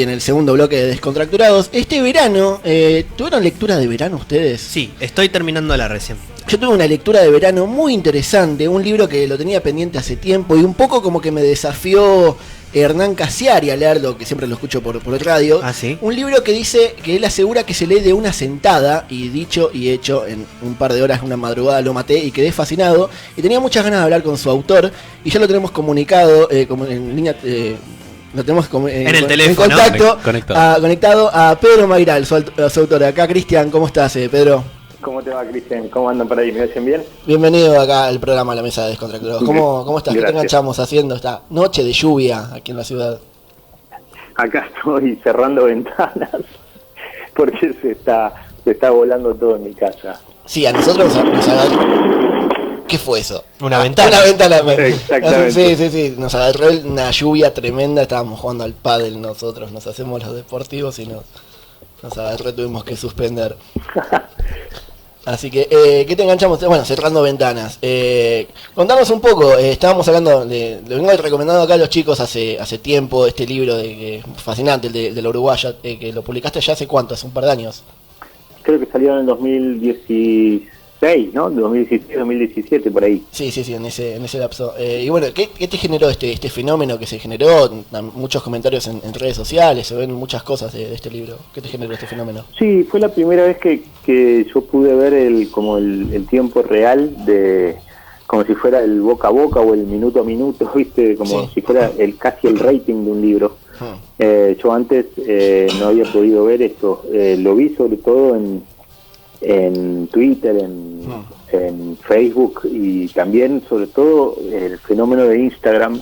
En el segundo bloque de Descontracturados, este verano, ¿tuvieron lectura de verano ustedes? Sí, estoy terminando la recién. Yo tuve una lectura de verano muy interesante, un libro que lo tenía pendiente hace tiempo y un poco como que me desafió Hernán Casiari a leerlo, que siempre lo escucho por el radio. ¿Ah, sí? Un libro que dice que él asegura que se lee de una sentada, y dicho y hecho, en un par de horas, una madrugada lo maté y quedé fascinado. Y tenía muchas ganas de hablar con su autor, y ya lo tenemos comunicado, como en línea... lo tenemos en el teléfono, en contacto, conectado a Pedro Mayral, su autor. Acá, Cristian, ¿cómo estás, Pedro? ¿Cómo te va, Cristian? ¿Cómo andan por ahí? ¿Me oyen bien? Bienvenido acá al programa La Mesa de Descontracturados. ¿Cómo estás? Gracias. ¿Qué te enganchamos haciendo esta noche de lluvia aquí en la ciudad? Acá estoy cerrando ventanas porque se está volando todo en mi casa. Sí, a nosotros nos agarró... ¿Qué fue eso? Una ventana. Una ventana. Exactamente. Sí. Nos agarró una lluvia tremenda. Estábamos jugando al pádel nosotros. Nos hacemos los deportivos y nos agarró. Tuvimos que suspender. Así que, ¿qué te enganchamos? Bueno, cerrando ventanas. Contanos un poco. Estábamos hablando, le vengo recomendando acá a los chicos hace tiempo este libro fascinante, el de la uruguaya, que lo publicaste ya hace cuánto, hace un par de años. Creo que salió en el 2016, ¿no? 2016, 2017, por ahí. Sí, en ese lapso. Y bueno, ¿qué te generó este fenómeno que se generó? Muchos comentarios en redes sociales, se ven muchas cosas de este libro. ¿Qué te generó este fenómeno? Sí, fue la primera vez que yo pude ver el tiempo real como si fuera el boca a boca o el minuto a minuto, ¿viste? Como si fuera casi el rating de un libro. Yo antes no había podido ver esto. Lo vi sobre todo en Twitter, en Facebook, y también sobre todo el fenómeno de Instagram,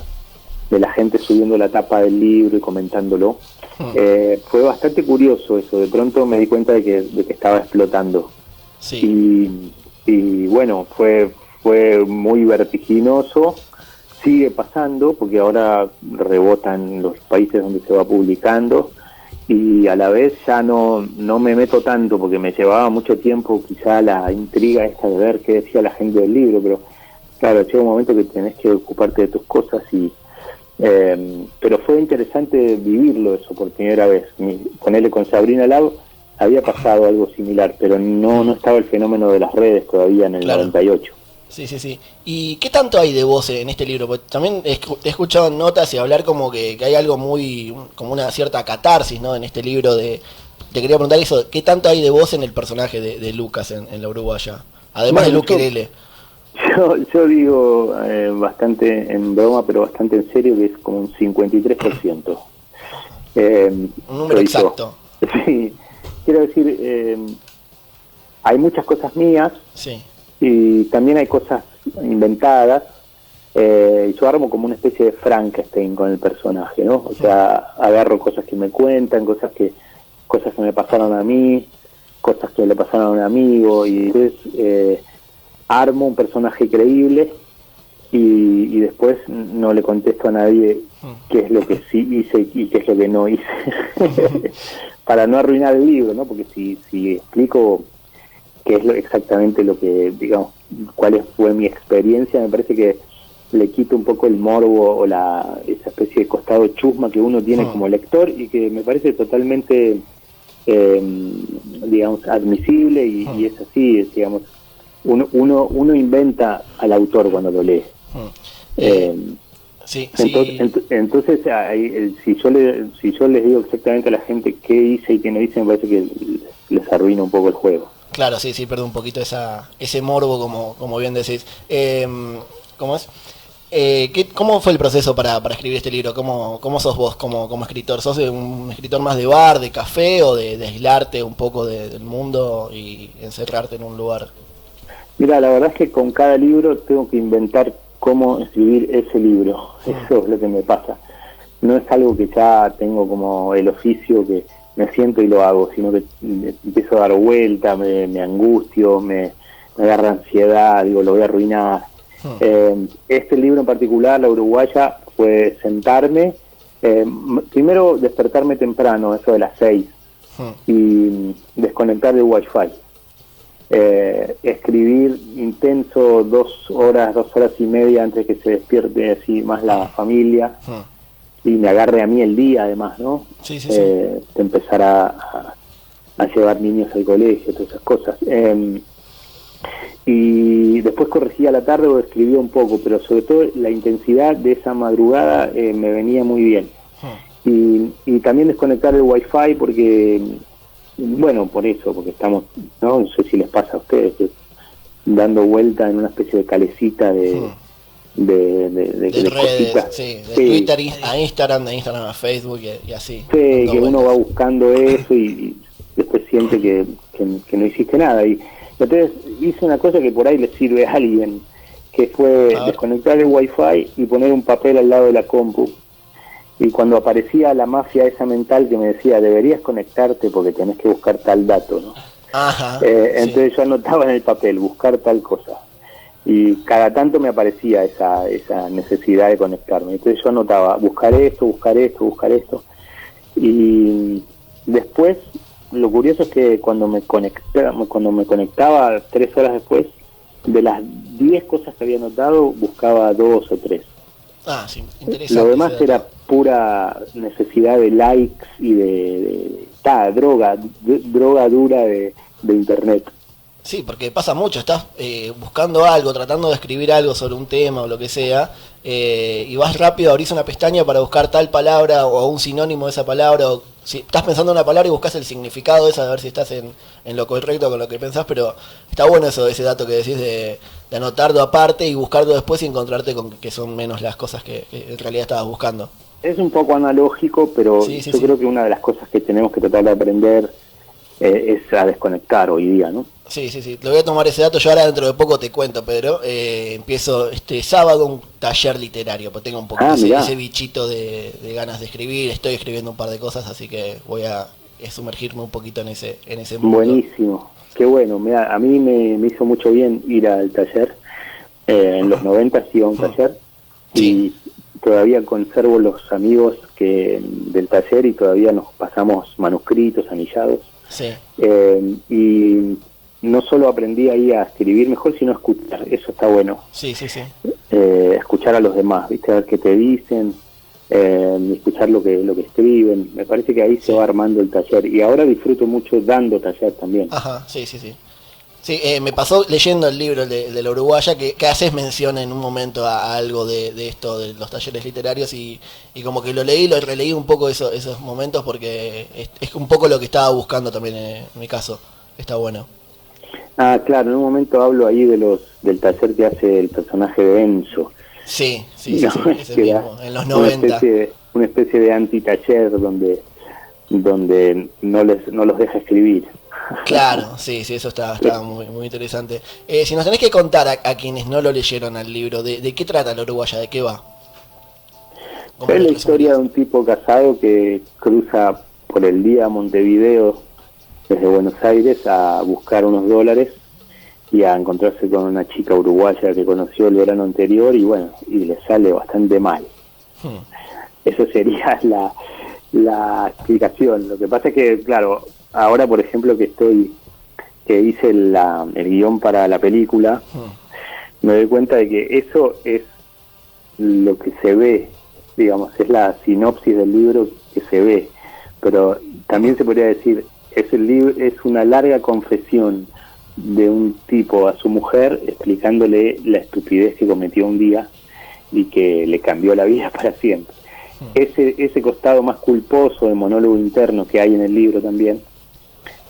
de la gente subiendo la tapa del libro y comentándolo. Fue bastante curioso eso. De pronto me di cuenta de que estaba explotando. Sí. Y bueno, fue muy vertiginoso. Sigue pasando porque ahora rebota en los países donde se va publicando, y a la vez ya no me meto tanto porque me llevaba mucho tiempo quizá la intriga esta de ver qué decía la gente del libro, pero claro, llega un momento que tenés que ocuparte de tus cosas pero fue interesante vivirlo eso por primera vez. Ponerle con Sabrina Lau había pasado algo similar, pero no estaba el fenómeno de las redes todavía en el 98. Sí. ¿Y qué tanto hay de vos en este libro? Porque también he escuchado notas y hablar como que hay algo como una cierta catarsis, ¿no? En este libro Te quería preguntar eso, ¿qué tanto hay de vos en el personaje de Lucas en la uruguaya? Además de Luquerele. Yo digo bastante en broma, pero bastante en serio, que es como un 53%. Un número exacto. Sí, quiero decir, hay muchas cosas mías. Sí. Y también hay cosas inventadas. Yo armo como una especie de Frankenstein con el personaje, ¿no? O sea, agarro cosas que me cuentan, cosas que me pasaron a mí, cosas que le pasaron a un amigo, y entonces armo un personaje creíble y después no le contesto a nadie qué es lo que sí hice y qué es lo que no hice. Para no arruinar el libro, ¿no? Porque si explico qué es exactamente lo que, digamos, fue mi experiencia, me parece que le quito un poco el morbo o esa especie de costado chusma que uno tiene como lector, y que me parece totalmente, digamos, admisible, y es así, digamos, uno inventa al autor cuando lo lee. Entonces si yo les digo exactamente a la gente qué hice y qué no hice, me parece que les arruina un poco el juego. Claro, sí, perdón un poquito ese morbo, como bien decís. ¿Cómo es? ¿Cómo fue el proceso para escribir este libro? ¿Cómo sos vos como escritor? ¿Sos un escritor más de bar, de café, o de aislarte un poco del mundo y encerrarte en un lugar? Mira, la verdad es que con cada libro tengo que inventar cómo escribir ese libro. Eso es lo que me pasa. No es algo que ya tengo como el oficio que me siento y lo hago, sino que empiezo a dar vuelta, me angustio, me agarra ansiedad, digo, lo voy a arruinar. Este libro en particular, La Uruguaya, fue sentarme, primero despertarme temprano, eso de las 6, y desconectar el wifi. Escribir intenso 2 horas y media antes que se despierte así más la familia. y me agarre a mí el día además, ¿no? Sí. De empezar a llevar niños al colegio, todas esas cosas. Y después corregía a la tarde o escribía un poco, pero sobre todo la intensidad de esa madrugada me venía muy bien. Y también desconectar el wifi porque, bueno, por eso, porque estamos, no sé si les pasa a ustedes, dando vuelta en una especie de calecita de redes, cositas. sí, de Twitter a Instagram, de Instagram a Facebook y así. Sí, que uno va buscando eso y después siente que no hiciste nada. Y entonces hice una cosa que por ahí le sirve a alguien, que fue desconectar el wifi y poner un papel al lado de la compu. Y cuando aparecía la mafia esa mental que me decía, deberías conectarte porque tenés que buscar tal dato, ¿no? Ajá, entonces yo anotaba en el papel, buscar tal cosa. Y cada tanto me aparecía esa necesidad de conectarme. Entonces yo anotaba, buscar esto. Y después, lo curioso es que cuando me conectaba 3 horas después, de las 10 cosas que había anotado, buscaba 2 o 3. Ah, sí, interesante. Lo demás era pura necesidad de likes y de droga dura de internet. Sí, porque pasa mucho, estás buscando algo, tratando de escribir algo sobre un tema o lo que sea, y vas rápido, abrís una pestaña para buscar tal palabra o un sinónimo de esa palabra, o si estás pensando en una palabra y buscas el significado de esa, a ver si estás en lo correcto con lo que pensás, pero está bueno ese dato que decís de anotarlo aparte y buscarlo después y encontrarte con que son menos las cosas que en realidad estabas buscando. Es un poco analógico, pero yo creo que una de las cosas que tenemos que tratar de aprender es a desconectar hoy día, ¿no? Sí, lo voy a tomar ese dato, yo ahora dentro de poco te cuento, Pedro, empiezo este sábado un taller literario, porque tengo un poco ese bichito de ganas de escribir, estoy escribiendo un par de cosas, así que voy a sumergirme un poquito en ese mundo. Buenísimo, qué bueno, mirá, a mí me hizo mucho bien ir al taller, en los 90 iba a un taller, y todavía conservo los amigos del taller y todavía nos pasamos manuscritos, anillados. Sí. Y no solo aprendí ahí a escribir mejor, sino a escuchar, eso está bueno. Sí. Escuchar a los demás, ¿viste? A ver qué te dicen, escuchar lo que escriben. Me parece que ahí se va armando el taller. Y ahora disfruto mucho dando taller también. Ajá, sí. Sí, me pasó leyendo el libro de la uruguaya que haces mención en un momento a algo de esto, de los talleres literarios, y como que lo releí un poco esos momentos porque es un poco lo que estaba buscando también en mi caso. Está bueno. Ah, claro, en un momento hablo ahí del taller que hace el personaje de Enzo. Sí, ese mismo, en los 90. Una especie de anti-taller donde no los deja escribir. Claro, sí, eso está muy, muy interesante. Si nos tenés que contar a quienes no lo leyeron al libro, ¿de qué trata la uruguaya? ¿De qué va? Es la historia de un tipo casado que cruza por el día a Montevideo desde Buenos Aires a buscar unos dólares y a encontrarse con una chica uruguaya que conoció el verano anterior y le sale bastante mal. Eso sería la explicación. Lo que pasa es que, claro, ahora por ejemplo que hice el guión para la película, me doy cuenta de que eso es lo que se ve, digamos, es la sinopsis del libro que se ve, pero también se podría decir es una larga confesión de un tipo a su mujer explicándole la estupidez que cometió un día y que le cambió la vida para siempre. Ese costado más culposo de monólogo interno que hay en el libro también,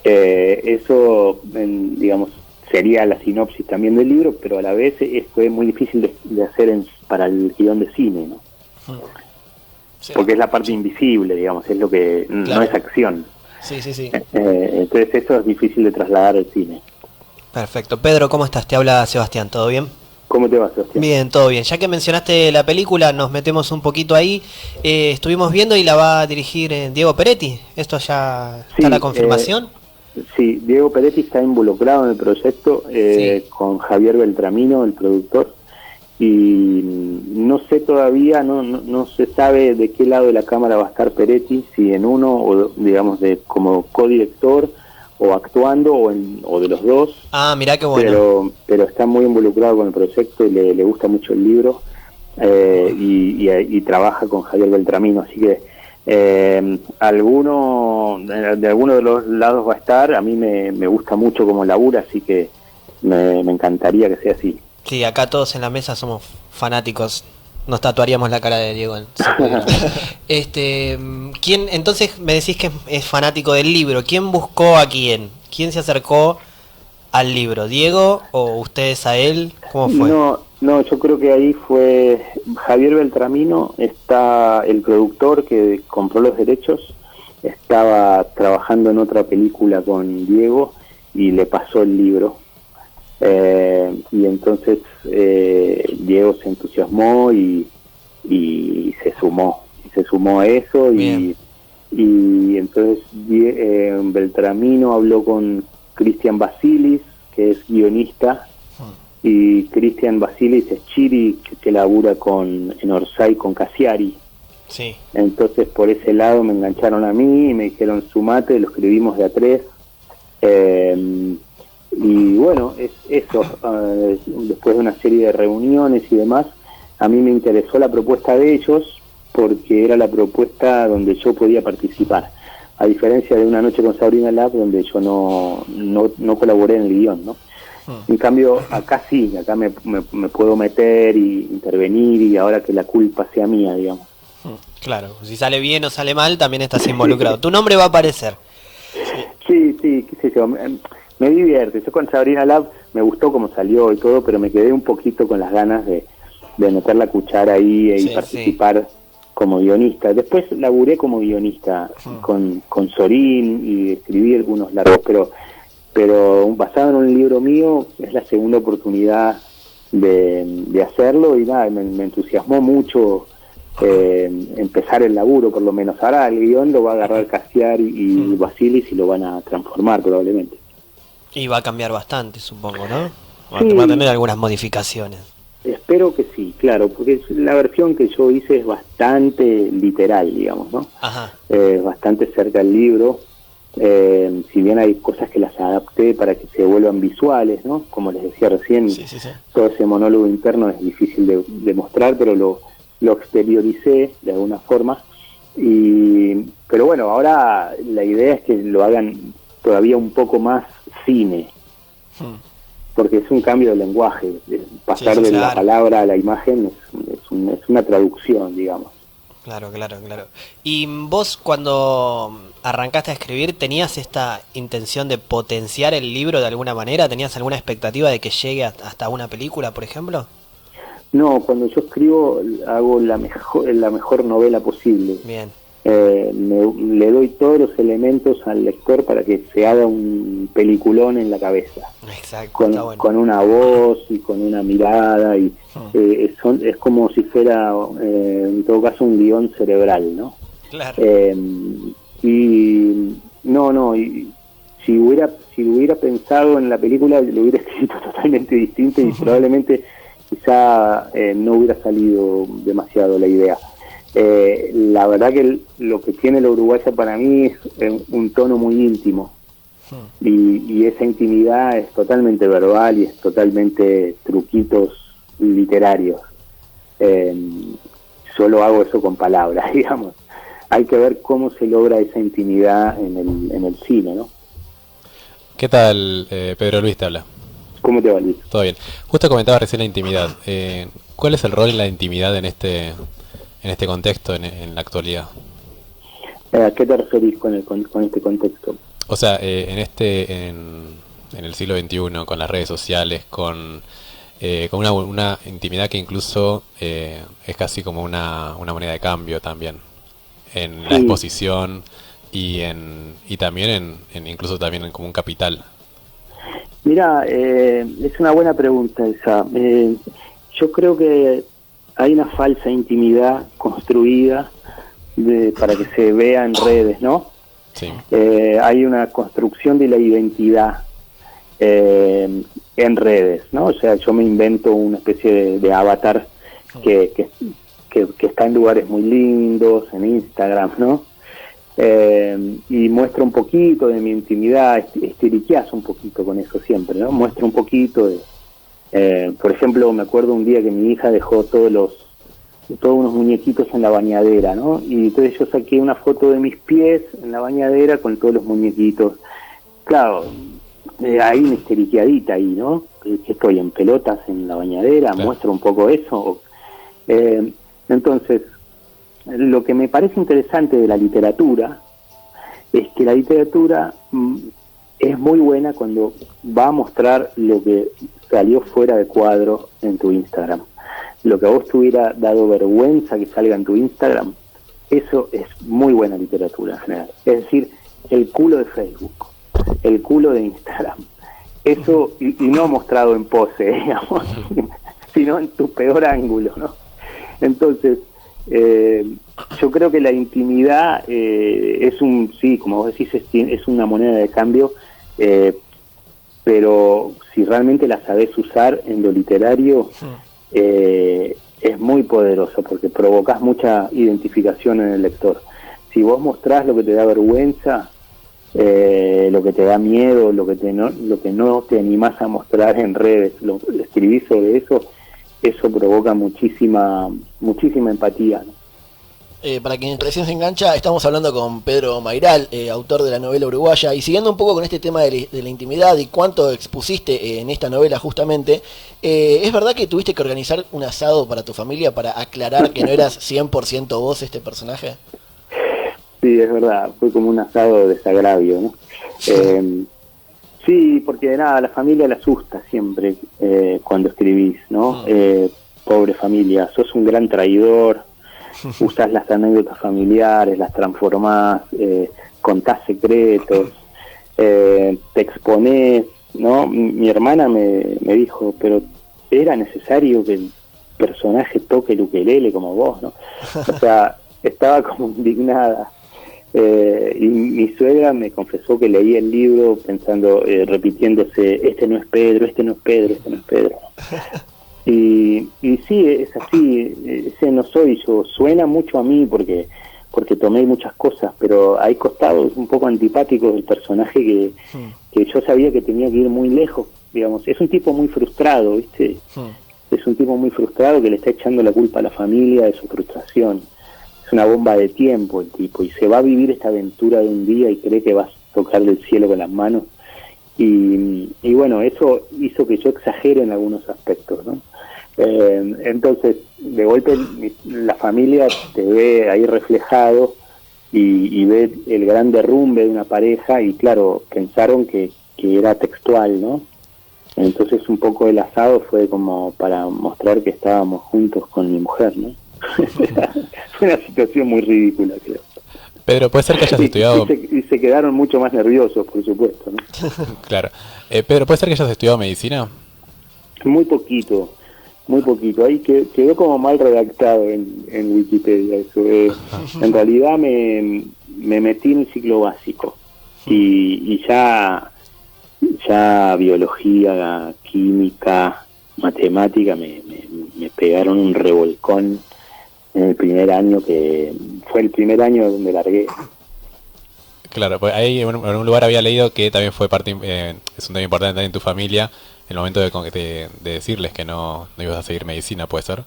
eso digamos sería la sinopsis también del libro, pero a la vez fue muy difícil de hacer para el guión de cine, ¿no? Porque es la parte invisible, digamos, es lo que no es acción. Sí. Entonces eso es difícil de trasladar al cine. Perfecto. Pedro, ¿cómo estás? Te habla Sebastián, ¿todo bien? ¿Cómo te va, Sebastián? Bien, todo bien. Ya que mencionaste la película, nos metemos un poquito ahí. Estuvimos viendo y la va a dirigir Diego Peretti. ¿Esto ya está la confirmación? Sí, Diego Peretti está involucrado en el proyecto con Javier Beltramino, el productor. Y no sé todavía, no se sabe de qué lado de la cámara va a estar Peretti, si en uno o digamos como codirector o actuando o de los dos. Ah, mirá qué bueno. Pero está muy involucrado con el proyecto y le gusta mucho el libro y trabaja con Javier Beltramino, así que de alguno de los lados va a estar. A mí me gusta mucho como labura, así que me encantaría que sea así. Sí, acá todos en la mesa somos fanáticos. Nos tatuaríamos la cara de Diego. ¿Quién, entonces me decís que es fanático del libro? ¿Quién buscó a quién? ¿Quién se acercó al libro? ¿Diego o ustedes a él? ¿Cómo fue? No, yo creo que ahí fue Javier Beltramino, está el productor que compró los derechos, estaba trabajando en otra película con Diego y le pasó el libro. Y entonces Diego se entusiasmó y se sumó a eso y entonces Beltramino habló con Cristian Basilis, que es guionista, y Cristian Basilis es Chiri, que labura en Orsay con Cassiari. Sí. Entonces por ese lado me engancharon a mí y me dijeron sumate, lo escribimos de a tres. Y bueno, es eso. Después de una serie de reuniones y demás, a mí me interesó la propuesta de ellos porque era la propuesta donde yo podía participar, a diferencia de Una noche con Sabrina Lab, donde yo no colaboré en el guión, ¿no? En cambio, acá sí, acá me puedo meter y intervenir, y ahora que la culpa sea mía, digamos. Claro, si sale bien o sale mal, también estás involucrado. Tu nombre va a aparecer. Sí, qué sé yo, me divierte. Yo con Sabrina Lab me gustó cómo salió y todo, pero me quedé un poquito con las ganas de meter la cuchara ahí y participar como guionista. Después laburé como guionista con Sorín y escribí algunos largos, pero basado en un libro mío es la segunda oportunidad de hacerlo, y nada, me entusiasmó mucho empezar el laburo, por lo menos. Ahora el guión lo va a agarrar Cassiari y Basilis y lo van a transformar probablemente. Y va a cambiar bastante, supongo, ¿no? Va a tener algunas modificaciones. Espero que sí, claro, porque la versión que yo hice es bastante literal, digamos, ¿no? Ajá. Bastante cerca al libro. Si bien hay cosas que las adapté para que se vuelvan visuales, ¿no? Como les decía recién, todo ese monólogo interno es difícil de mostrar, pero lo exterioricé de alguna forma. Pero bueno, ahora la idea es que lo hagan todavía un poco más cine, porque es un cambio de lenguaje, pasar de la palabra a la imagen es una traducción, digamos. Claro. ¿Y vos, cuando arrancaste a escribir, tenías esta intención de potenciar el libro de alguna manera? ¿Tenías alguna expectativa de que llegue hasta una película, por ejemplo? No, cuando yo escribo hago la mejor novela posible. Bien. Le doy todos los elementos al lector para que se haga un peliculón en la cabeza. Exacto. Con una voz y con una mirada, y es como si fuera en todo caso un guión cerebral, ¿no? Claro. Y si hubiera pensado en la película, lo hubiera escrito totalmente distinto y probablemente quizá no hubiera salido demasiado la idea. La verdad que lo que tiene la uruguaya para mí es un tono muy íntimo, y esa intimidad es totalmente verbal y es totalmente truquitos literarios. Solo hago eso con palabras, digamos. Hay que ver cómo se logra esa intimidad en el cine, ¿no? ¿Qué tal, Pedro Luis te habla? ¿Cómo te va, Luis? Todo bien. Justo comentabas recién la intimidad. ¿Cuál es el rol en la intimidad en este contexto, en la actualidad? ¿A qué te referís con este contexto? O sea, en el siglo XXI, con las redes sociales, con una intimidad que incluso es casi como una moneda de cambio también, en la exposición y también incluso también como un capital. Mira, es una buena pregunta esa. Yo creo que hay una falsa intimidad construida para que se vea en redes, ¿no? Sí. Hay una construcción de la identidad en redes, ¿no? O sea, yo me invento una especie de avatar que está en lugares muy lindos, en Instagram, ¿no? Y muestra un poquito de mi intimidad, estiriqueazo un poquito con eso siempre, ¿no? Muestra un poquito de... por ejemplo, me acuerdo un día que mi hija dejó todos todos unos muñequitos en la bañadera, ¿no? Y entonces yo saqué una foto de mis pies en la bañadera con todos los muñequitos. Claro, hay una histeriqueadita ahí, ¿no? Que estoy en pelotas en la bañadera, claro. Muestro un poco eso. Entonces, lo que me parece interesante de la literatura es que la literatura es muy buena cuando va a mostrar lo que salió fuera de cuadro en tu Instagram. Lo que a vos te hubiera dado vergüenza que salga en tu Instagram, eso es muy buena literatura en general. Es decir, el culo de Facebook, el culo de Instagram. Eso, y no mostrado en pose, digamos, sino en tu peor ángulo, ¿no? Entonces, yo creo que la intimidad es sí, como vos decís, es una moneda de cambio, pero si realmente la sabés usar en lo literario, es muy poderoso porque provocás mucha identificación en el lector. Si vos mostrás lo que te da vergüenza, lo que te da miedo, lo que no te animás a mostrar en redes, lo escribís sobre eso provoca muchísima empatía, ¿no? Para quien recién se engancha, estamos hablando con Pedro Mairal, autor de la novela uruguaya, y siguiendo un poco con este tema de la intimidad y cuánto expusiste en esta novela justamente, ¿es verdad que tuviste que organizar un asado para tu familia para aclarar que no eras 100% vos este personaje? Sí, es verdad, fue como un asado de desagravio, ¿no? Sí, porque de nada, la familia la asusta siempre cuando escribís, ¿no? Pobre familia, sos un gran traidor, usás las anécdotas familiares, las transformás, contás secretos, te exponés, ¿no? Mi hermana me dijo, pero ¿era necesario que el personaje toque el ukelele como vos, no? O sea, estaba como indignada. Y mi suegra me confesó que leía el libro pensando, repitiéndose, este no es Pedro, este no es Pedro, este no es Pedro. Y sí, es así, ese no soy yo, suena mucho a mí porque tomé muchas cosas, pero hay costados un poco antipáticos del personaje que yo sabía que tenía que ir muy lejos, digamos. Es un tipo muy frustrado, ¿viste? Es un tipo muy frustrado que le está echando la culpa a la familia de su frustración. Es una bomba de tiempo el tipo, y se va a vivir esta aventura de un día y cree que va a tocar del cielo con las manos. Y bueno, eso hizo que yo exagere en algunos aspectos, ¿no? Entonces, de golpe la familia te ve ahí reflejado y ve el gran derrumbe de una pareja y claro, pensaron que era textual, ¿no? Entonces un poco el asado fue como para mostrar que estábamos juntos con mi mujer, ¿no? Fue una situación muy ridícula, creo. Pedro, puede ser que hayas estudiado... Y se quedaron mucho más nerviosos, por supuesto, ¿no? Claro. Pedro, ¿puede ser que hayas estudiado medicina? Muy poquito. Ahí quedó como mal redactado en Wikipedia eso. En realidad me metí en el ciclo básico y ya biología, química, matemática me pegaron un revolcón en el primer año, que fue el primer año donde largué. Claro, pues ahí en un lugar había leído que también fue parte, es un tema importante también en tu familia, el momento de decirles que no ibas a seguir medicina, ¿puede ser?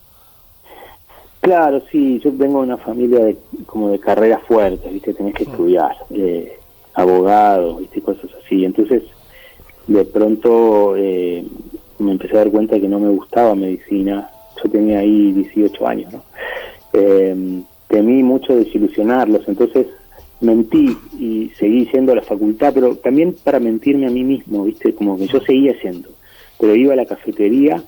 Claro, sí, yo vengo de una familia como de carreras fuertes, ¿viste? Tenés que estudiar, abogado, ¿viste? Cosas así. Entonces, de pronto me empecé a dar cuenta que no me gustaba medicina. Yo tenía ahí 18 años, ¿no? Temí mucho desilusionarlos, entonces mentí y seguí yendo a la facultad, pero también para mentirme a mí mismo, ¿viste? Como que yo seguía yendo, pero iba a la cafetería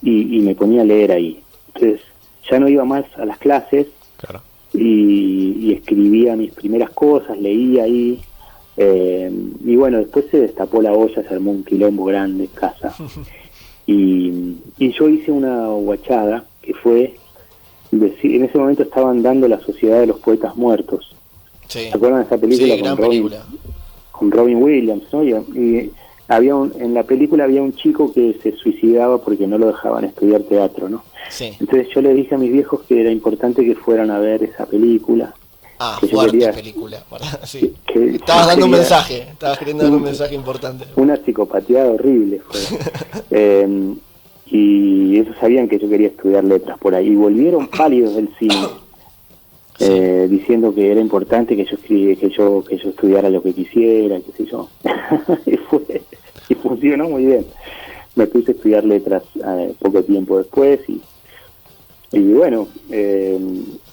y me ponía a leer ahí. Entonces ya no iba más a las clases. Claro. Y escribía mis primeras cosas, leía ahí, y bueno, después se destapó la olla, se armó un quilombo grande en casa, y yo hice una guachada que fue, en ese momento estaban dando La Sociedad de los Poetas Muertos. Sí. ¿Se acuerdan de esa película? Sí, gran película. Con Robin Williams, ¿no? Y en la película había un chico que se suicidaba porque no lo dejaban estudiar teatro, ¿no? Sí. Entonces yo le dije a mis viejos que era importante que fueran a ver esa película. Que fuerte película. Sí. Estabas dando un mensaje, estabas queriendo dar un mensaje importante. Una psicopateada horrible fue. y ellos sabían que yo quería estudiar letras por ahí, y volvieron pálidos del cine, diciendo que era importante que yo estudiara lo que quisiera, qué sé yo. y funcionó muy bien. Me puse a estudiar letras poco tiempo después, y bueno,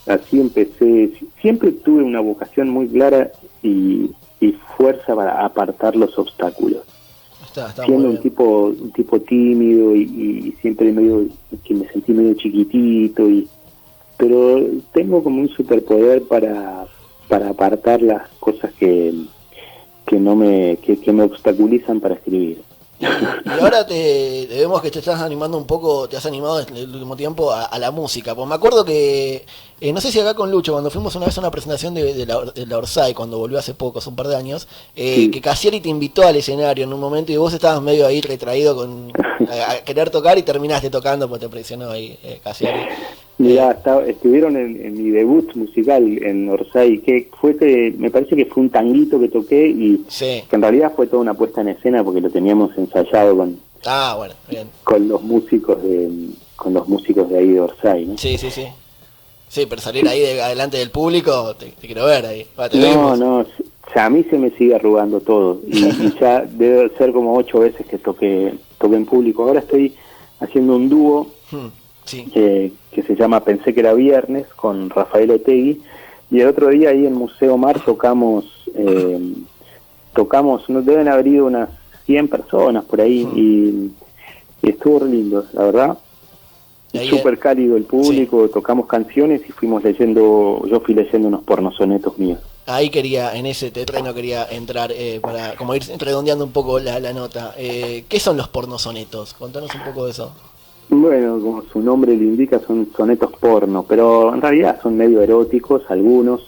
así empecé. Siempre tuve una vocación muy clara y fuerza para apartar los obstáculos. Está Siendo muy un tipo tímido y siempre medio que me sentí medio chiquitito, pero tengo como un superpoder para apartar las cosas que me obstaculizan para escribir. Y ahora te vemos que te estás animando un poco, te has animado en el último tiempo a la música. Pues me acuerdo que, no sé si acá con Lucho, cuando fuimos una vez a una presentación de la Orsay, cuando volvió hace poco, hace un par de años, Sí. que Cassiari te invitó al escenario en un momento y vos estabas medio ahí retraído a querer tocar y terminaste tocando porque te presionó ahí Cassiari. Mirá, estuvieron en mi debut musical en Orsay, que me parece que fue un tanguito que toqué y Sí. que en realidad fue toda una puesta en escena porque lo teníamos ensayado Ah, bueno, bien. con los músicos de ahí de Orsay, ¿no? Sí. Sí, pero salir ahí adelante del público, te quiero ver ahí. Te No, vimos. no, o sea, a mí se me sigue arrugando todo y ya debe ser como 8 veces que toqué en público. Ahora estoy haciendo un dúo Sí. que se llama Pensé que era viernes con Rafael Otegui, y el otro día ahí en Museo Mar tocamos, nos deben haber ido unas 100 personas por ahí, y estuvo re lindo, la verdad. Ahí, Súper cálido el público, tocamos canciones y yo fui leyendo unos pornosonetos míos. Ahí en ese terreno quería entrar para como ir redondeando un poco la nota. ¿Qué son los pornosonetos? Contanos un poco de eso. Bueno, como su nombre lo indica, son sonetos porno, pero en realidad son medio eróticos algunos.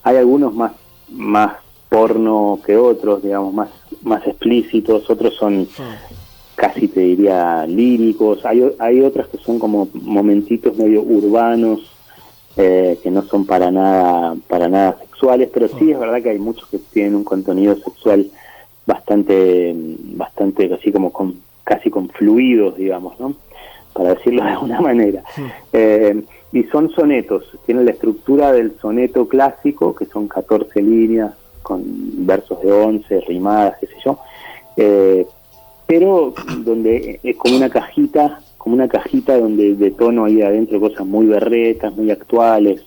Hay algunos más porno que otros, digamos, más explícitos. Otros son casi, te diría, líricos. Hay otras que son como momentitos medio urbanos, que no son para nada sexuales, pero sí es verdad que hay muchos que tienen un contenido sexual bastante así como casi con fluidos, digamos, ¿no? Para decirlo de alguna manera. Y son sonetos, tienen la estructura del soneto clásico, que son 14 líneas, con versos de 11, rimadas, qué sé yo, pero donde es como una cajita donde de tono ahí adentro cosas muy berretas, muy actuales,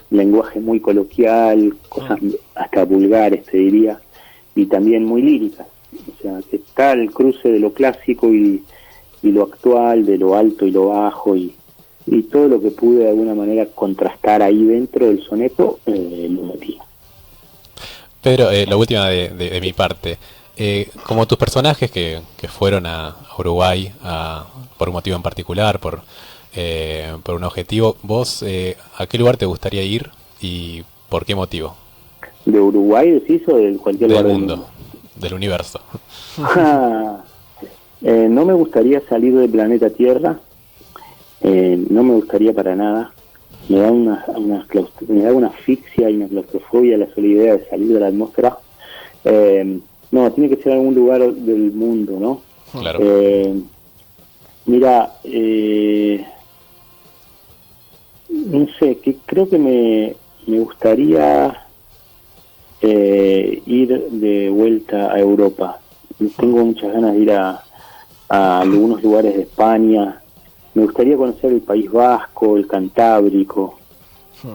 lenguaje muy coloquial, cosas hasta vulgares, te diría, y también muy líricas. O sea, que está el cruce de lo clásico y lo actual, de lo alto y lo bajo, y todo lo que pude de alguna manera contrastar ahí dentro del soneto, lo metí. Pedro, la última de mi parte. Como tus personajes que fueron a Uruguay por un motivo en particular, por un objetivo, ¿vos a qué lugar te gustaría ir y por qué motivo? ¿De Uruguay decís o de cualquier Del lugar mundo, del universo. No me gustaría salir del planeta Tierra, no me gustaría para nada. Me da una asfixia y una claustrofobia la sola idea de salir de la atmósfera. No, tiene que ser algún lugar del mundo, ¿no? Claro. Mira, no sé, que creo que me gustaría ir de vuelta a Europa. Tengo muchas ganas de ir a algunos lugares de España. Me gustaría conocer el País Vasco, el Cantábrico,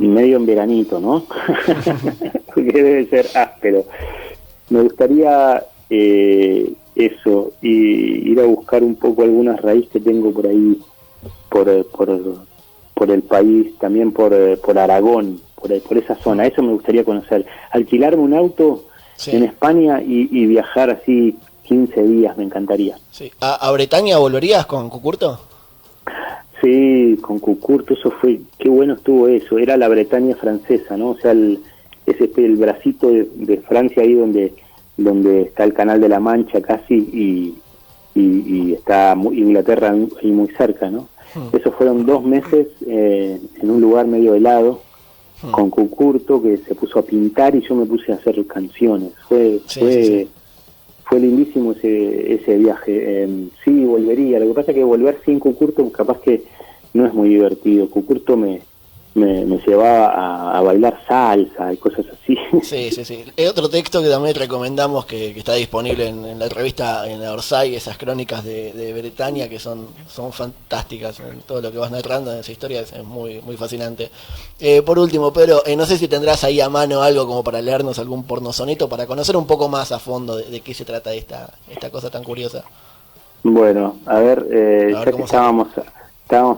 y medio en veranito, ¿no? Porque debe ser áspero. Me gustaría eso, y ir a buscar un poco algunas raíces que tengo por ahí, por el país, también por Aragón, por esa zona. Eso me gustaría conocer. Alquilarme un auto en España y viajar así 15 días, me encantaría. Sí. ¿A Bretaña volverías con Cucurto? Sí, con Cucurto, eso fue, qué bueno estuvo eso. Era la Bretaña francesa, ¿no? O sea, el bracito de Francia ahí donde está el Canal de la Mancha casi, y está Inglaterra ahí muy cerca, ¿no? Esos fueron 2 meses en un lugar medio helado, con Cucurto, que se puso a pintar y yo me puse a hacer canciones. Fue fue lindísimo ese viaje. Sí, volvería. Lo que pasa es que volver sin Cucurto capaz que no es muy divertido. Cucurto me llevaba a bailar salsa y cosas así. Sí, sí, sí. Hay otro texto que también recomendamos que está disponible en la revista, en la Orsay, esas crónicas de Bretaña que son fantásticas en todo lo que vas narrando en esa historia, es muy, muy fascinante. Por último, Pedro, no sé si tendrás ahí a mano algo como para leernos algún pornosoneto para conocer un poco más a fondo de qué se trata esta cosa tan curiosa. Bueno, a ver ya que estábamos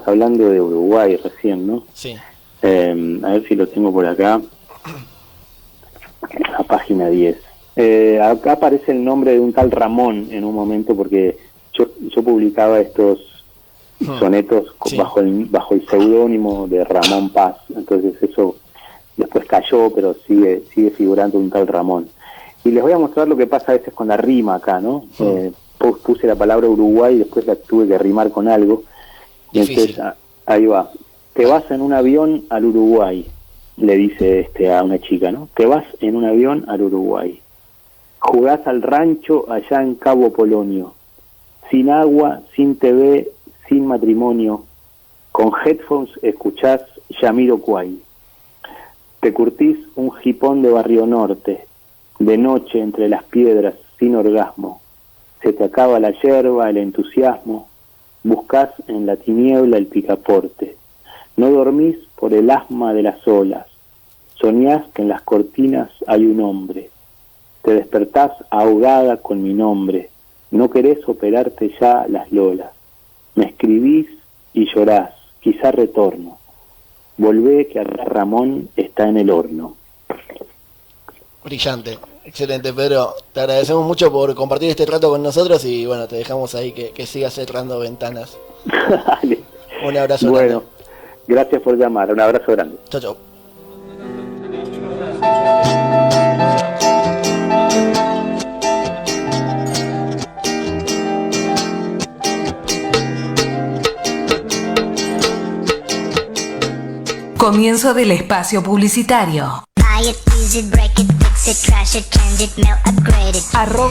hablando de Uruguay recién, ¿no? Sí. A ver si lo tengo por acá. La página 10. Acá aparece el nombre de un tal Ramón en un momento, porque yo publicaba estos sonetos sí, bajo el seudónimo de Ramón Paz. Entonces eso después cayó, pero sigue figurando un tal Ramón. Y les voy a mostrar lo que pasa a veces con la rima acá, ¿no? Puse la palabra Uruguay y después la tuve que rimar con algo. Y entonces ahí va. Te vas en un avión al Uruguay, le dice a una chica, ¿no? Te vas en un avión al Uruguay. Jugás al rancho allá en Cabo Polonio. Sin agua, sin TV, sin matrimonio. Con headphones escuchás Jamiroquai. Te curtís un jipón de Barrio Norte. De noche entre las piedras, sin orgasmo. Se te acaba la yerba, el entusiasmo. Buscás en la tiniebla el picaporte. No dormís por el asma de las olas. Soñás que en las cortinas hay un hombre. Te despertás ahogada con mi nombre. No querés operarte ya las lolas. Me escribís y llorás. Quizá retorno. Volvé que acá Ramón está en el horno. Brillante. Excelente, Pedro. Te agradecemos mucho por compartir este rato con nosotros y bueno, te dejamos ahí que sigas cerrando ventanas. Dale. Un abrazo. Bueno. Grande. Gracias por llamar, un abrazo grande. Chau, chau. Comienzo del espacio publicitario.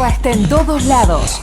@está en todos lados.